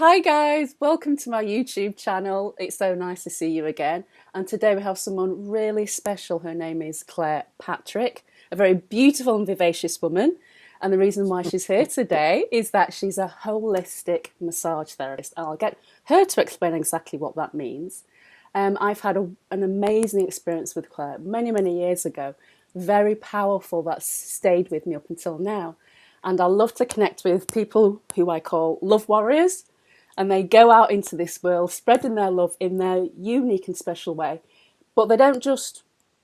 Hi guys, welcome to my YouTube channel. It's so nice to see you again. And today we have someone really special. Her name is Claire Patrick, a very beautiful and vivacious woman. And the reason why she's here today is that she's a holistic massage therapist. And I'll get her to explain exactly what that means. I've had an amazing experience with Claire many years ago. Very powerful, that's stayed with me up until now. And I love to connect with people who I call love warriors. And they go out into this world, spreading their love in their unique and special way. But they don't just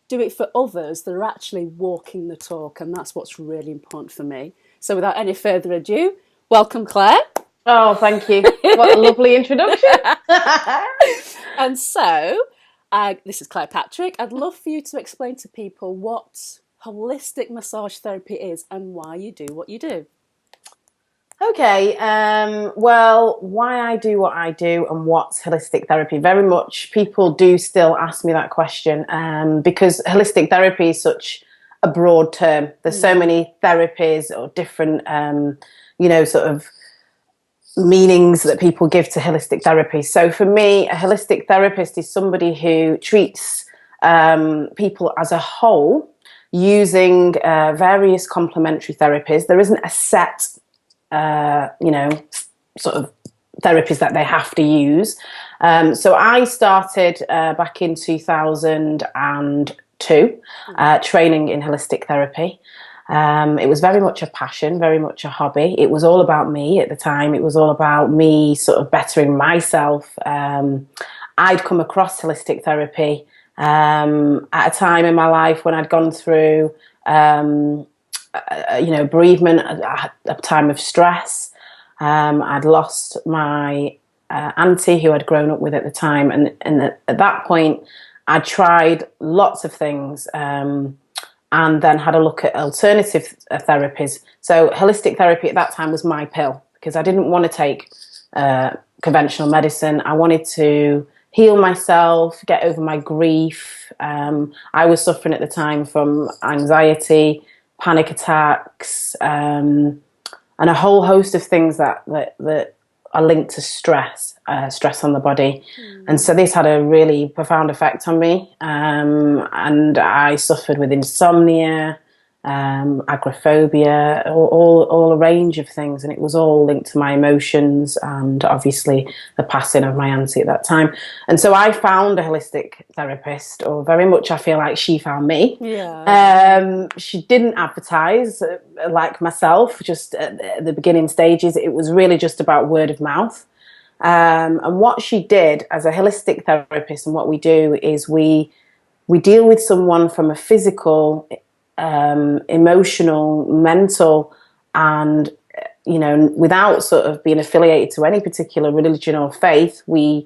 do it for others, they're actually walking the talk. And that's what's really important for me. So without any further ado, welcome, Claire. Oh, thank you. What a lovely introduction. And so, this is Claire Patrick. I'd love for you to explain to people what holistic massage therapy is and why you do what you do. Okay, well, why I do what I do and what's holistic therapy? Very much people do still ask me that question because holistic therapy is such a broad term. There's so many therapies or different, sort of meanings that people give to holistic therapy. So for me, a holistic therapist is somebody who treats people as a whole using various complementary therapies. There isn't a set sort of therapies that they have to use. So I started back in 2002 training in holistic therapy. It was very much a passion, very much a hobby. It was all about me at the time. It was all about me sort of bettering myself. I'd come across holistic therapy at a time in my life when I'd gone through bereavement, a time of stress. I'd lost my auntie who I'd grown up with at the time. And at that point, I tried lots of things and then had a look at alternative therapies. So holistic therapy at that time was my pill because I didn't want to take conventional medicine. I wanted to heal myself, get over my grief. I was suffering at the time from anxiety, panic attacks, and a whole host of things that are linked to stress on the body. And so this had a really profound effect on me. And I suffered with insomnia, agoraphobia, all a range of things. And it was all linked to my emotions and obviously the passing of my auntie at that time. And so I found a holistic therapist, or very much I feel like she found me. Yeah. She didn't advertise like myself, just at the beginning stages. It was really just about word of mouth. And what she did as a holistic therapist, and what we do is we deal with someone from a physical, emotional, mental, and without sort of being affiliated to any particular religion or faith. We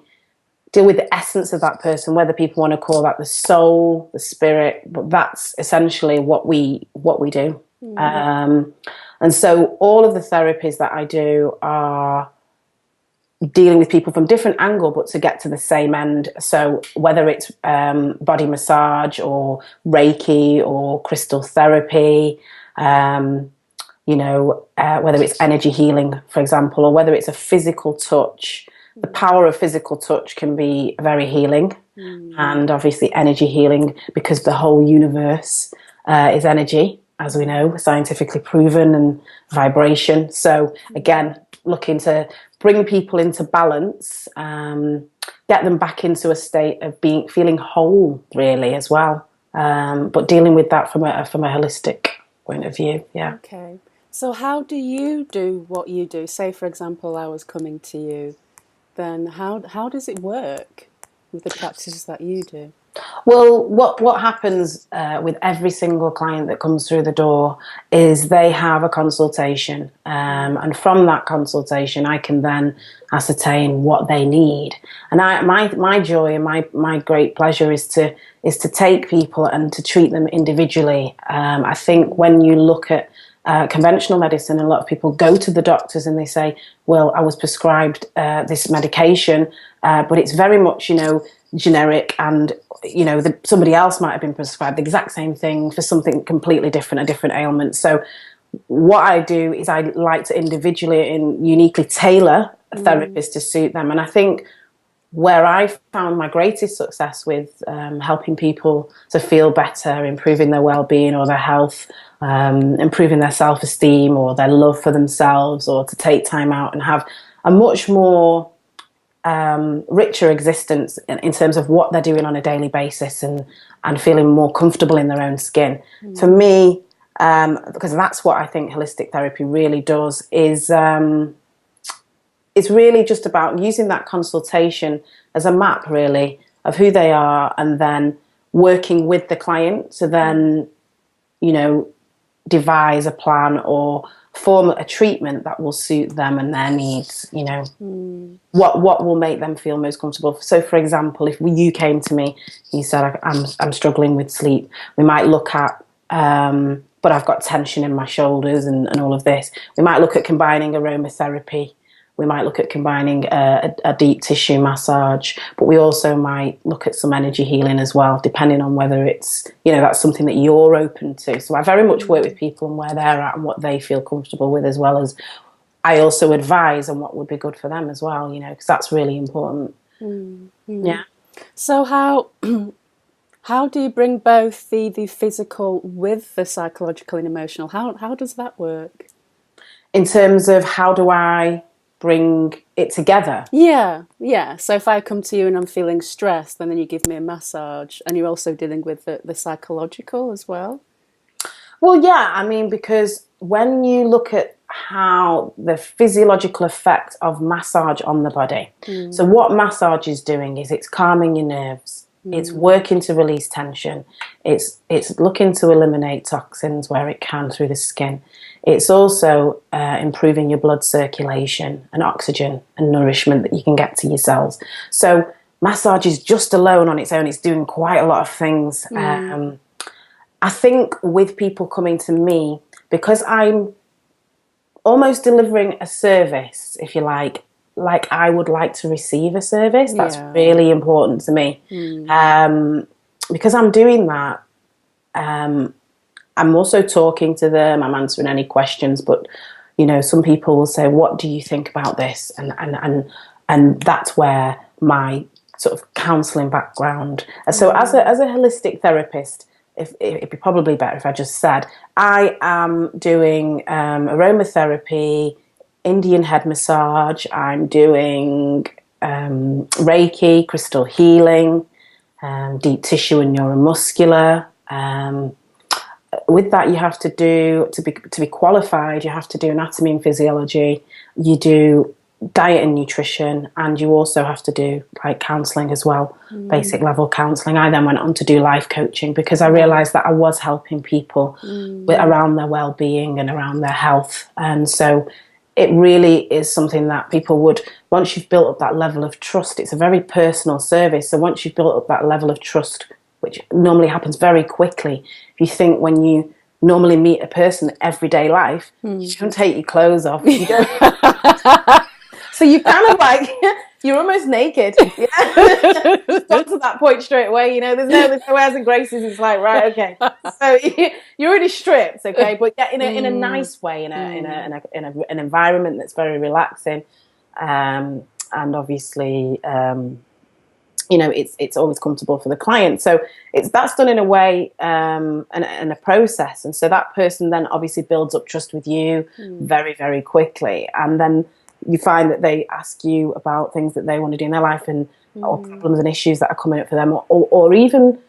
deal with the essence of that person, whether people want to call that the soul, the spirit, but that's essentially what we do. And so all of the therapies that I do are dealing with people from different angle, but to get to the same end. So whether it's body massage or Reiki or crystal therapy, whether it's energy healing, for example, or whether it's a physical touch. The power of physical touch can be very healing, and obviously energy healing, because the whole universe is energy, as we know, scientifically proven, and vibration. So again, looking to bring people into balance, get them back into a state of feeling whole, really, as well. But dealing with that from a holistic point of view. Yeah. Okay. So how do you do what you do? Say, for example, I was coming to you. Then how does it work with the practices that you do? Well, what happens with every single client that comes through the door is they have a consultation, and from that consultation, I can then ascertain what they need. And my joy and my great pleasure is to take people and to treat them individually. I think when you look at conventional medicine, a lot of people go to the doctors and they say, well, I was prescribed this medication, but it's very much, generic, and, somebody else might have been prescribed the exact same thing for something completely different, a different ailment. So what I do is I like to individually and uniquely tailor therapist to suit them. And I think where I found my greatest success with helping people to feel better, improving their well-being or their health, improving their self-esteem or their love for themselves, or to take time out and have a much more richer existence in terms of what they're doing on a daily basis, and feeling more comfortable in their own skin. For me, because that's what I think holistic therapy really does, is it's really just about using that consultation as a map, really, of who they are, and then working with the client to then, devise a plan or form a treatment that will suit them and their needs, what will make them feel most comfortable. So, for example, if you came to me, you said, I'm struggling with sleep, we might look at, but I've got tension in my shoulders and all of this. We might look at combining aromatherapy. We might look at combining a deep tissue massage, but we also might look at some energy healing as well, depending on whether it's, that's something that you're open to. So I very much work with people and where they're at and what they feel comfortable with, as well as I also advise on what would be good for them as well, because that's really important. Mm-hmm. Yeah. So how do you bring both the physical with the psychological and emotional? How does that work? In terms of how do I bring it together? Yeah. So if I come to you and I'm feeling stressed, then you give me a massage, and you're also dealing with the psychological as well? Well, yeah, I mean, because when you look at how the physiological effect of massage on the body, so what massage is doing is it's calming your nerves. It's working to release tension. It's looking to eliminate toxins where it can through the skin. It's also improving your blood circulation and oxygen and nourishment that you can get to your cells. So massage is just alone on its own. It's doing quite a lot of things. I think with people coming to me, because I'm almost delivering a service, if you like I would like to receive a service. That's really important to me. Because I'm doing that, I'm also talking to them, I'm answering any questions, but some people will say, what do you think about this? And that's where my sort of counselling background. So as a holistic therapist, it'd be probably better if I just said I am doing aromatherapy, Indian head massage, I'm doing Reiki, crystal healing, deep tissue and neuromuscular. With that, you have to do, to be qualified, you have to do anatomy and physiology, you do diet and nutrition, and you also have to do like counselling as well, basic level counselling. I then went on to do life coaching because I realised that I was helping people around their well-being and around their health. And so it really is something that people would, once you've built up that level of trust, it's a very personal service. So once you've built up that level of trust, which normally happens very quickly, if you think when you normally meet a person in everyday life, you don't take your clothes off. You don't. So you kind of like, you're almost naked. Yeah. Got to that point straight away, there's no airs and graces. It's like, right, okay. So you're already stripped, okay? But yeah, in a nice way, in an environment that's very relaxing. And obviously, it's always comfortable for the client. So that's done in a way and a process. And so that person then obviously builds up trust with you very, very quickly. And then you find that they ask you about things that they want to do in their life and or problems and issues that are coming up for them, or even,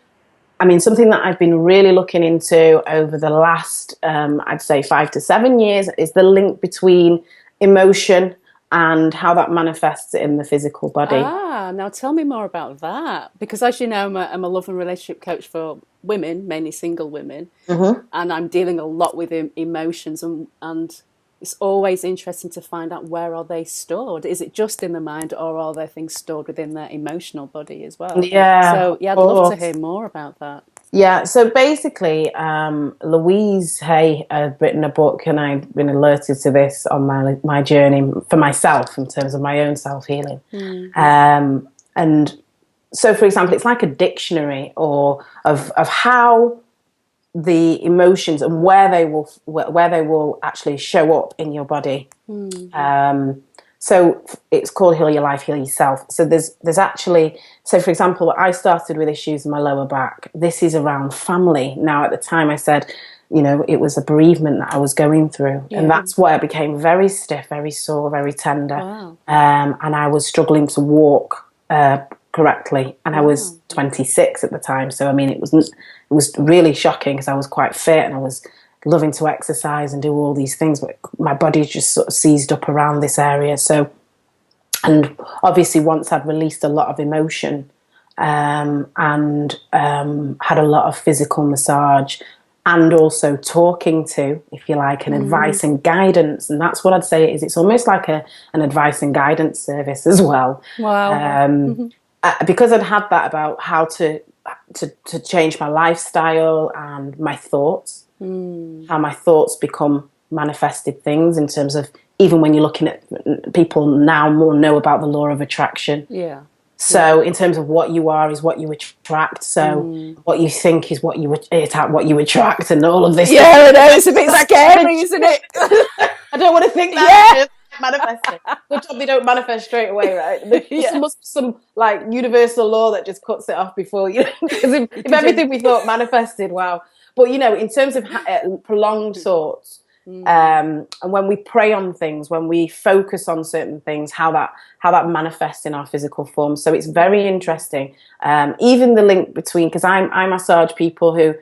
I mean, something that I've been really looking into over the last, I'd say 5 to 7 years, is the link between emotion and how that manifests in the physical body. Now tell me more about that, because as you know, I'm a love and relationship coach for women, mainly single women, and I'm dealing a lot with emotions, and it's always interesting to find out, where are they stored? Is it just in the mind, or are there things stored within their emotional body as well? Yeah. So yeah, I'd love to hear more about that. Yeah, so basically, Louise Hay had written a book, and I'd been alerted to this on my journey for myself in terms of my own self-healing. And so, for example, it's like a dictionary of how the emotions and where they will actually show up in your body. So it's called Heal Your Life, Heal Yourself. So there's actually, so for example, I started with issues in my lower back. This is around family. Now, at the time I said, you know, it was a bereavement that I was going through. Yeah. And that's why I became very stiff, very sore, very tender. Wow. And I was struggling to walk correctly. And I was 26 at the time. So, I mean, it was really shocking because I was quite fit and I was loving to exercise and do all these things, but my body just sort of seized up around this area. So, and obviously once I'd released a lot of emotion and had a lot of physical massage and also talking to, if you like, an advice and guidance, and that's what I'd say is it's almost like an advice and guidance service as well. Wow. Because I'd had that about how to change my lifestyle and my thoughts, how my thoughts become manifested things in terms of, even when you're looking at people now more know about the law of attraction. Yeah. So in terms of what you are is what you attract. So what you think is what you attract, and all of this. Yeah, I know, it's a bit scary, isn't it? I don't want to think that. Manifesting. Good job they don't manifest straight away, right? There must be some like universal law that just cuts it off before you. Because if everything we thought manifested, wow. But you know, in terms of prolonged thoughts, and when we pray on things, when we focus on certain things, how that manifests in our physical form. So it's very interesting. Even the link between, because I massage people who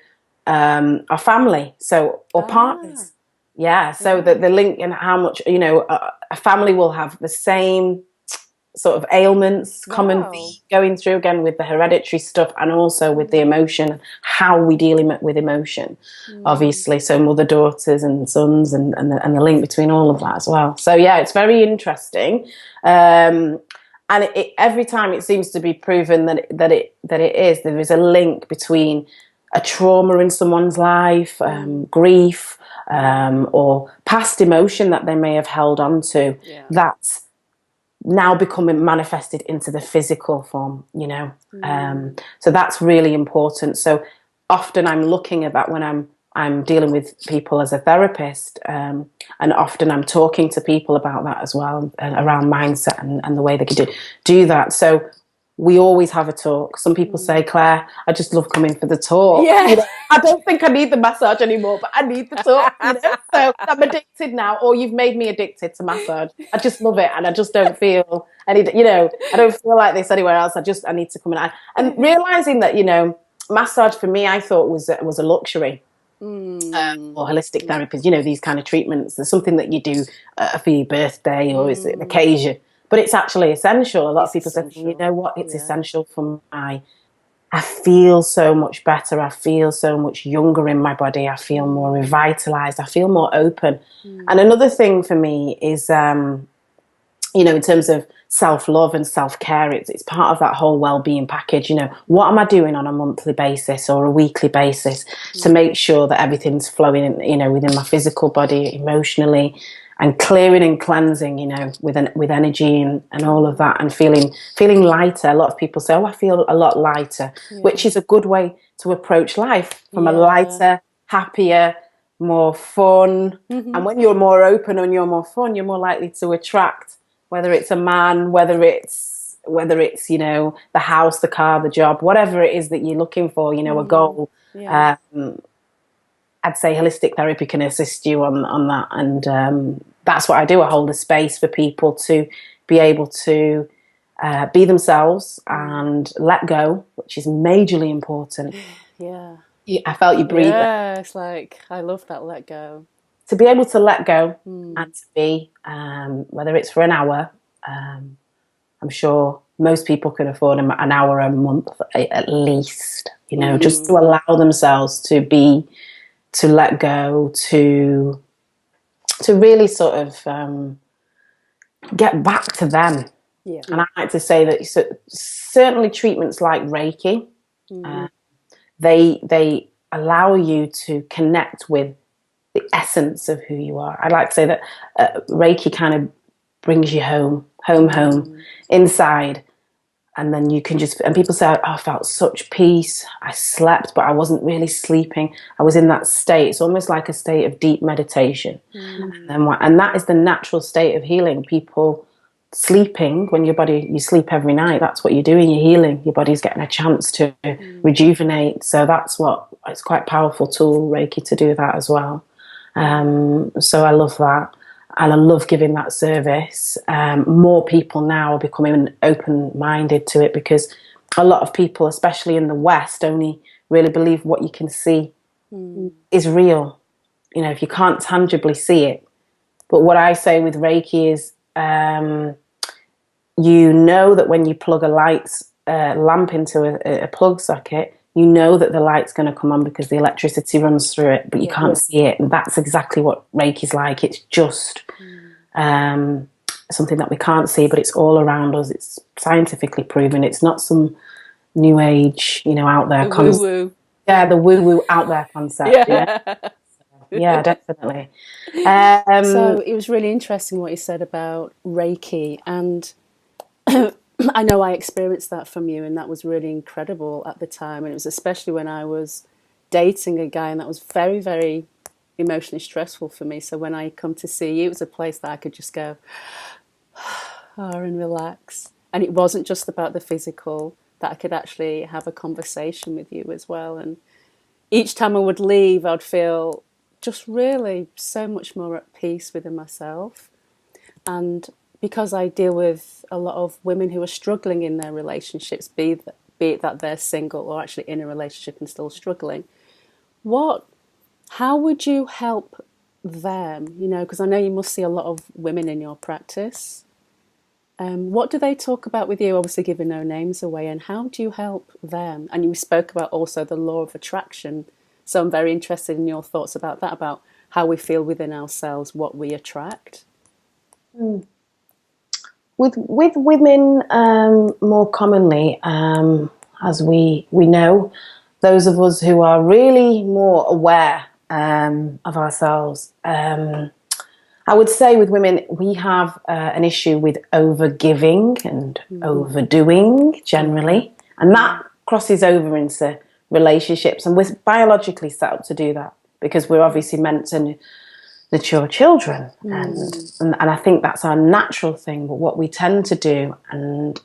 are family, so or partners. Yeah, so the link in how much, you know, a family will have the same sort of ailments, common going through, again with the hereditary stuff and also with the emotion, how we deal with emotion, obviously. So mother, daughters and sons and the link between all of that as well. So yeah, it's very interesting. And every time it seems to be proven that it is, there is a link between a trauma in someone's life, grief, or past emotion that they may have held on to, that's now becoming manifested into the physical form, you know. So that's really important. So often I'm looking at that when I'm dealing with people as a therapist, and often I'm talking to people about that as well, around mindset and the way they could do that. So we always have a talk. Some people say, Claire, I just love coming for the talk. Yeah. You know, I don't think I need the massage anymore, but I need the talk. You know? So I'm addicted now, or you've made me addicted to massage. I just love it, and I just don't feel any. You know, I don't feel like this anywhere else. I need to come and realizing that, you know, massage for me, I thought was a luxury. Or holistic therapies, you know, these kind of treatments. There's something that you do for your birthday, or it's an occasion. But it's actually essential. A lot of people say, you know what, it's essential for I feel so much better. I feel so much younger in my body. I feel more revitalized. I feel more open. And another thing for me is, you know, in terms of self-love and self-care, it's part of that whole well-being package. You know, what am I doing on a monthly basis or a weekly basis to make sure that everything's flowing, you know, within my physical body, emotionally, and clearing and cleansing, you know, with energy and all of that, and feeling lighter. A lot of people say, oh, I feel a lot lighter, which is a good way to approach life, from a lighter, happier, more fun. And when you're more open and you're more fun, you're more likely to attract, whether it's a man, whether it's, you know, the house, the car, the job, whatever it is that you're looking for, you know, a goal. I'd say holistic therapy can assist you on that. And that's what I do. I hold a space for people to be able to be themselves and let go, which is majorly important. Yeah. I felt you breathe. Yeah, it's like, I love that let go. To be able to let go and to be, whether it's for an hour, I'm sure most people can afford an hour a month at least, you know, just to allow themselves to be, to let go, to really sort of get back to them. Yeah. And I like to say that certainly treatments like Reiki, they allow you to connect with the essence of who you are. I'd like to say that Reiki kind of brings you home, inside. And then you can just, and people say, oh, I felt such peace. I slept, but I wasn't really sleeping. I was in that state. It's almost like a state of deep meditation. And that is the natural state of healing. People sleeping, when you sleep every night, that's what you're doing, you're healing. Your body's getting a chance to rejuvenate. So it's quite a powerful tool, Reiki, to do that as well. So I love that. And I love giving that service. More people now are becoming open-minded to it, because a lot of people, especially in the West, only really believe what you can see is real. You know, if you can't tangibly see it. But what I say with Reiki is, you know that when you plug a lamp into a plug socket, you know that the light's going to come on because the electricity runs through it, but you can't see it. And that's exactly what Reiki's like. It's just something that we can't see, but it's all around us. It's scientifically proven. It's not some new age, out there concept. Woo-woo. Yeah, the woo-woo out there concept. Yeah, definitely. So it was really interesting what you said about Reiki, and I know I experienced that from you, and that was really incredible at the time. And it was especially when I was dating a guy, and that was very, very emotionally stressful for me. So when I come to see you, it was a place that I could just go and relax. And it wasn't just about the physical, that I could actually have a conversation with you as well. And each time I would leave, I'd feel just really so much more at peace within myself. And because I deal with a lot of women who are struggling in their relationships, be it that they're single or actually in a relationship and still struggling, how would you help them? Because I know you must see a lot of women in your practice. What do they talk about with you? Obviously giving no names away, and how do you help them? And you spoke about also the law of attraction. So I'm very interested in your thoughts about that, about how we feel within ourselves, what we attract. With women, more commonly, as we know, those of us who are really more aware of ourselves, I would say with women, we have an issue with overgiving and overdoing generally, and that crosses over into relationships, and we're biologically set up to do that because we're obviously meant to nurture children, and I think that's our natural thing. But what we tend to do, and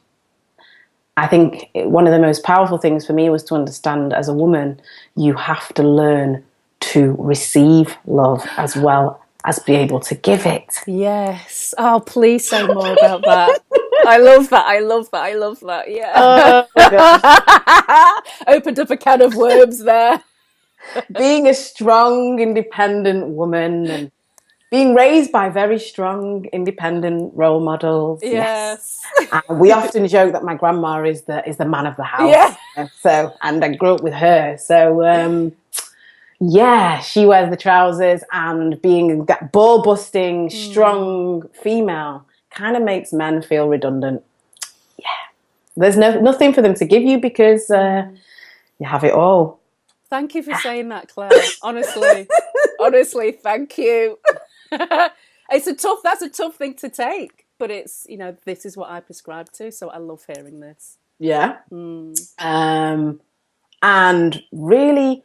I think one of the most powerful things for me was to understand, as a woman, you have to learn to receive love as well as be able to give it. Yes. Oh, please say more about that. I love that. I love that. I love that. Yeah. Oh, opened up a can of worms there. Being a strong, independent woman and being raised by very strong, independent role models. Yes. And we often joke that my grandma is the man of the house. Yeah. And I grew up with her. So, she wears the trousers, and being that ball-busting, strong female kind of makes men feel redundant. Yeah. There's nothing for them to give you because you have it all. Thank you for saying that, Claire. Honestly, thank you. That's a tough thing to take, but it's, this is what I prescribe to, so I love hearing this. Yeah. And really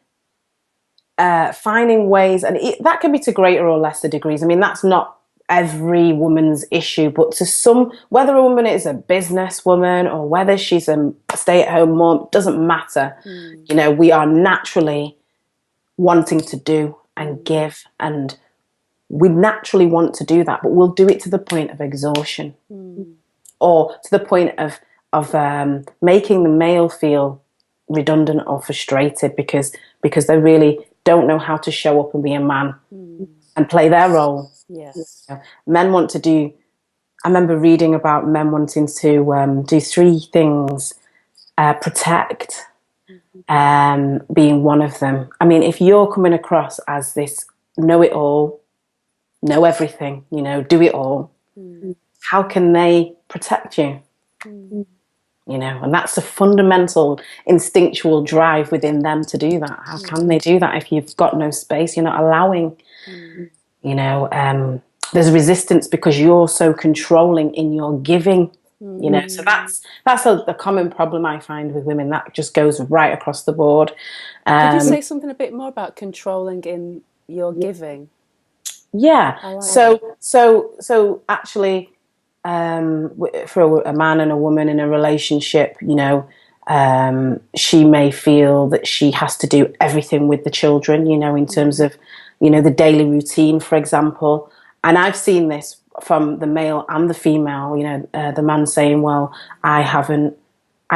finding ways, and that can be to greater or lesser degrees. I mean, that's not every woman's issue, but to some, whether a woman is a business woman or whether she's a stay-at-home mom, doesn't matter. We are naturally wanting to do and give, and we naturally want to do that, but we'll do it to the point of exhaustion or to the point of making the male feel redundant or frustrated because they really don't know how to show up and be a man and play their role. Yes. Men want to do, I remember reading about men wanting to do three things, protect, being one of them. I mean, if you're coming across as this know-it-all, know everything, do it all, how can they protect you? And that's a fundamental instinctual drive within them to do that. How can they do that if you've got no space? You're not allowing, there's resistance because you're so controlling in your giving, so that's a common problem I find with women. That just goes right across the board. Could you say something a bit more about controlling in your giving? Yeah. Like so actually, for a man and a woman in a relationship, you know, she may feel that she has to do everything with the children, you know, in terms of, you know, the daily routine, for example. And I've seen this from the male and the female, you know, the man saying, well, I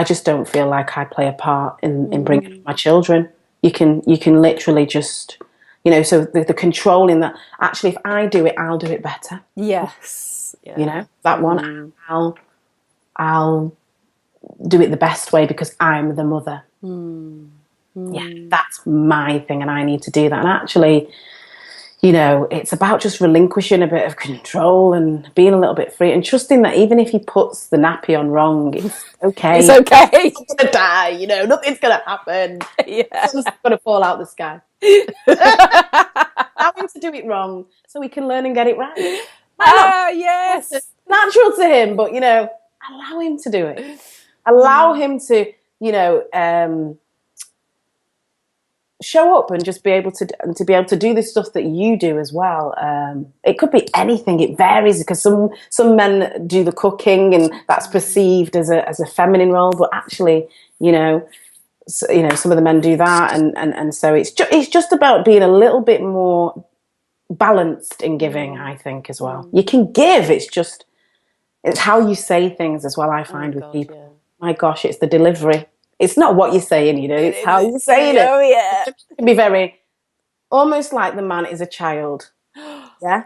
just don't feel like I play a part in bringing up my children. You can literally just, you know, so the controlling that, actually, if I do it, I'll do it better. Yes. Yeah. You know, that one, I'll do it the best way because I'm the mother. Yeah, that's my thing, and I need to do that. And actually, you know, it's about just relinquishing a bit of control and being a little bit free and trusting that even if he puts the nappy on wrong, it's okay. It's okay. He's not going to die, you know, nothing's going to happen. Yeah. Something's going to fall out the sky. Allow him to do it wrong so he can learn and get it right. Yes. It's natural to him, but, you know, allow him to do it. Allow him to, you know, show up and just be able to do the stuff that you do as well. It could be anything. It varies because some men do the cooking and that's perceived as a feminine role, but actually, you know, some of the men do that, and so it's just about being a little bit more balanced in giving, I think, as well. You can give. It's how you say things as well. I find with people. Yeah. My gosh, it's the delivery. It's not what you're saying, you know, it's how you're saying it. Oh, yeah. It can be very, almost like the man is a child. Yeah.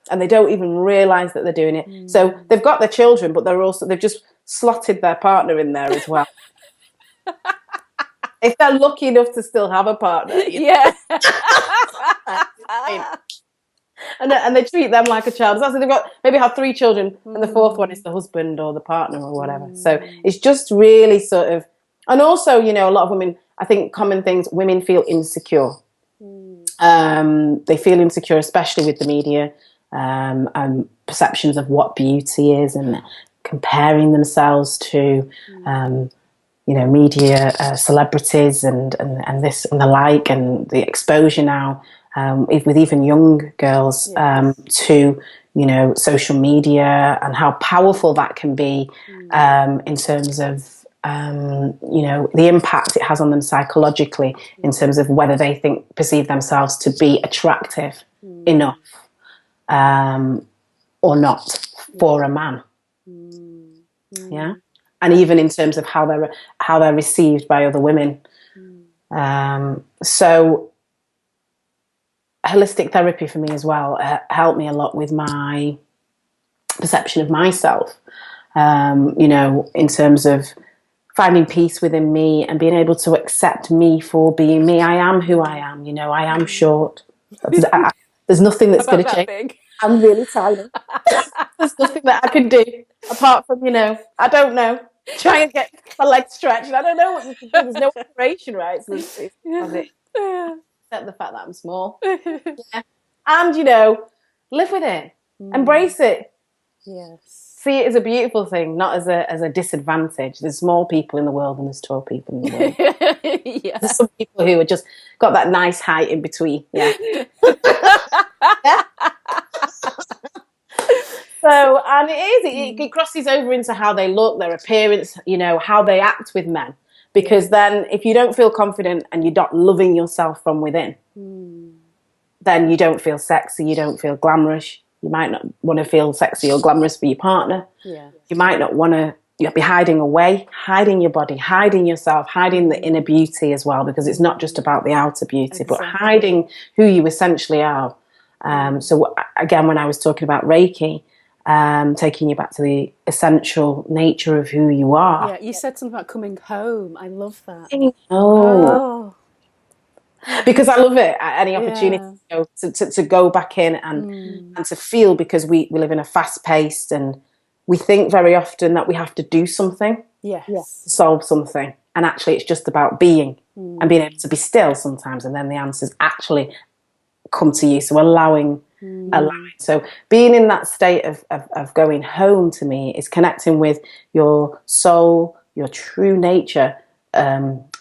And they don't even realise that they're doing it. So they've got their children, but they've just slotted their partner in there as well. If they're lucky enough to still have a partner. Yeah. And they treat them like a child. So they've got maybe have 3 children, and the 4th one is the husband or the partner or whatever. So it's just really sort of, and also, you know, a lot of women, I think common things, women feel insecure. They feel insecure, especially with the media, and perceptions of what beauty is, and comparing themselves to, you know, media celebrities and this and the like, and the exposure now. With even young girls, to, you know, social media and how powerful that can be in terms of, you know, the impact it has on them psychologically in terms of whether they perceive themselves to be attractive enough or not for a man. Yeah, and even in terms of how they're received by other women. So holistic therapy for me as well helped me a lot with my perception of myself, you know, in terms of finding peace within me and being able to accept me for being me. I am who I am, you know, I am short. There's nothing that's going to change. Big? I'm really tiny. There's nothing that I can do apart from, you know, I don't know, try and get my legs stretched. I don't know what you can do. There's no operation, right? So except the fact that I'm small. Yeah. And, you know, live with it. Embrace it. Yes. See it as a beautiful thing, not as a disadvantage. There's small people in the world and there's tall people in the world. Yeah. There's some people who are just got that nice height in between. Yeah. So, and it crosses over into how they look, their appearance, you know, how they act with men. Because then if you don't feel confident and you're not loving yourself from within, then you don't feel sexy, you don't feel glamorous. You might not want to feel sexy or glamorous for your partner. Yeah. You might not want to, you'll be hiding away, hiding your body, hiding yourself, hiding the inner beauty as well, because it's not just about the outer beauty, but hiding who you essentially are. So again, when I was talking about Reiki, taking you back to the essential nature of who you are. Yeah, you said something about coming home. I love that. Oh. Because I love it. Any opportunity to go back in and to feel, because we live in a fast-paced, and we think very often that we have to do something to solve something. And actually it's just about being and being able to be still sometimes, and then the answers actually come to you. So allowing. So being in that state of going home, to me, is connecting with your soul, your true nature,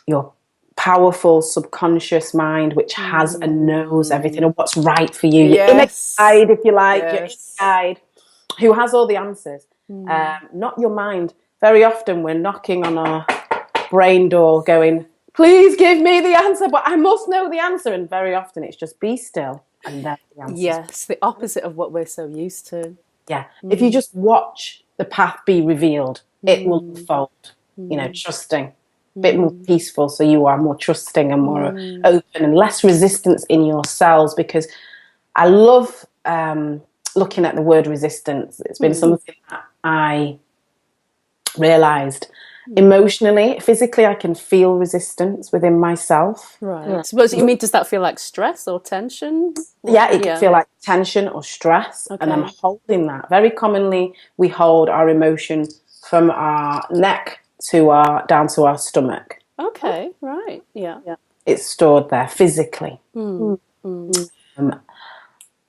your powerful subconscious mind, which has and knows everything and what's right for you. Your inner guide, if you like, your inner guide. who has all the answers. Not your mind. Very often we're knocking on our brain door going, please give me the answer, but I must know the answer. And very often it's just be still and then the answer. Yes, the opposite of what we're so used to. Yeah. If you just watch the path be revealed, it will unfold, trusting, a bit more peaceful, so you are more trusting and more open and less resistance in your cells, because I love looking at the word resistance. It's been something that I realised emotionally, physically, I can feel resistance within myself. Right. Yeah. So what do you mean? Does that feel like stress or tension? Yeah, it can feel like tension or stress. Okay. And I'm holding that. Very commonly, we hold our emotion from our neck down to our stomach. Okay, right. Yeah. It's stored there physically.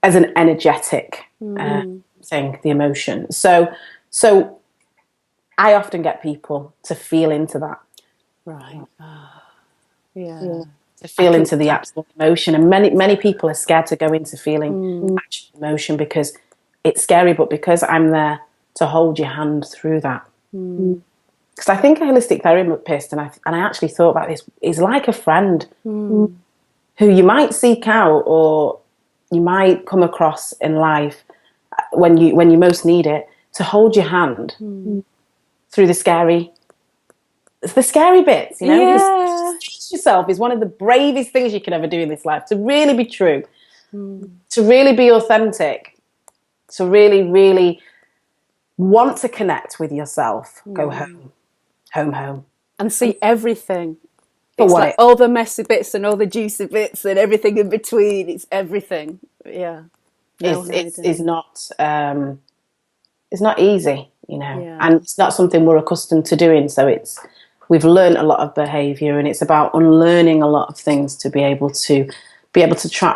As an energetic thing, the emotion. So I often get people to feel into that. Right. Yeah. To feel into the actual emotion. And many people are scared to go into feeling actual emotion because it's scary, but because I'm there to hold your hand through that. Because I think a holistic therapist, and I actually thought about this, is like a friend who you might seek out or you might come across in life when you most need it, to hold your hand through the scary bits, Yeah. Trust yourself is one of the bravest things you can ever do in this life. To really be true, to really be authentic, to really, really want to connect with yourself. Go home, and see everything. It's like all the messy bits and all the juicy bits and everything in between. It's everything. Yeah. It's not easy, and it's not something we're accustomed to doing. So we've learned a lot of behaviour, and it's about unlearning a lot of things to be able to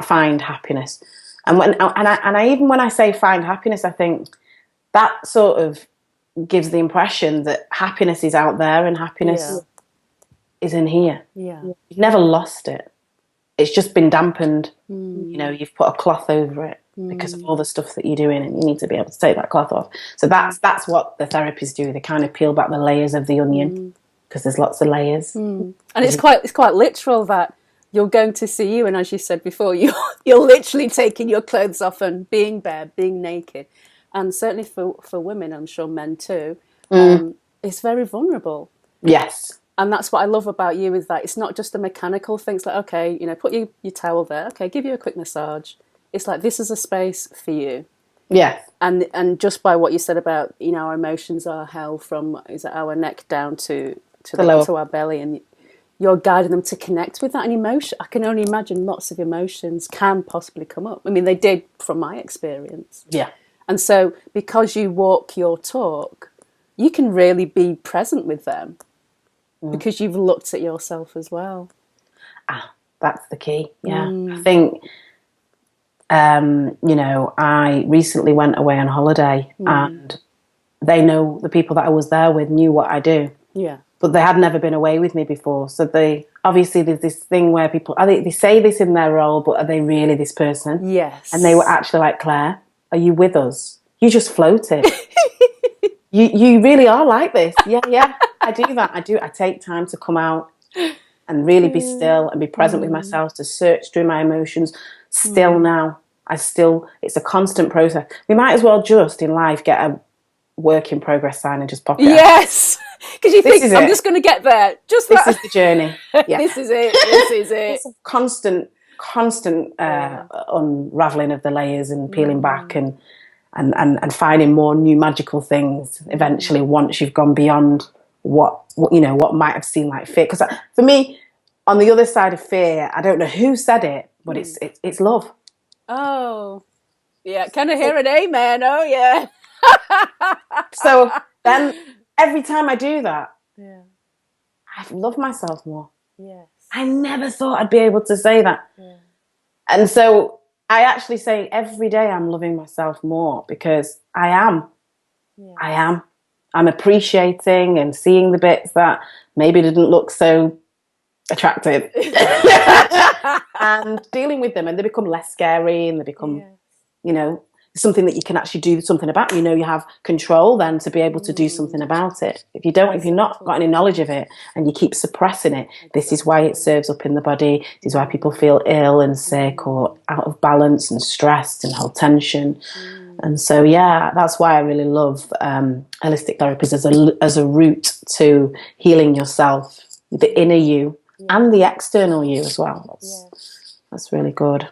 find happiness. And when I say find happiness, I think that sort of gives the impression that happiness is out there and happiness is in here. Yeah. You've never lost it. It's just been dampened. You've put a cloth over it because of all the stuff that you're doing, and you need to be able to take that cloth off. So that's what the therapists do. They kind of peel back the layers of the onion, because there's lots of layers. And it's quite literal that you're going to see you, and as you said before, you're literally taking your clothes off and being bare, being naked. And certainly for women, I'm sure men too, it's very vulnerable. Yes. And that's what I love about you, is that it's not just a mechanical thing. It's like, okay, put your towel there. Okay, give you a quick massage. It's like, this is a space for you. Yes. And just by what you said about, our emotions are held from our neck down to our belly, and you're guiding them to connect with that. And emotion, I can only imagine lots of emotions can possibly come up. I mean, they did from my experience. Yeah. And so because you walk your talk, you can really be present with them because you've looked at yourself as well. That's the key. Yeah. I think, I recently went away on holiday, and they know, the people that I was there with knew what I do. Yeah. But they had never been away with me before. So obviously there's this thing where people, they say this in their role, but are they really this person? Yes. And they were actually like, Claire, are you with us? You just floated. you really are like this. Yeah, I do that. I take time to come out and really be still and be present with myself, to search through my emotions. Still now. It's a constant process. We might as well just in life get a work in progress sign and just pop it out. Yes. Because you think, I'm just going to get there. This is the journey. Yeah. This is it. It's a constant unraveling of the layers and peeling back and finding more new magical things eventually, once you've gone beyond what might have seemed like fear. Because for me, on the other side of fear, I don't know who said it, but it's love. Oh, yeah. Can I hear an amen? Oh, yeah. So then every time I do that, I love myself more. Yes. I never thought I'd be able to say that. Yeah. And so I actually say every day I'm loving myself more, because I am. Yeah. I am. I'm appreciating and seeing the bits that maybe didn't look so attractive and dealing with them, and they become less scary, and they become, something that you can actually do something about. You know, you have control then to be able to do something about it. If you don't, if you're not got any knowledge of it and you keep suppressing it, this is why it serves up in the body. This is why people feel ill and sick or out of balance and stressed and hold tension. And so, yeah, that's why I really love holistic therapies as a route to healing yourself, the inner you and the external you as well. That's really good.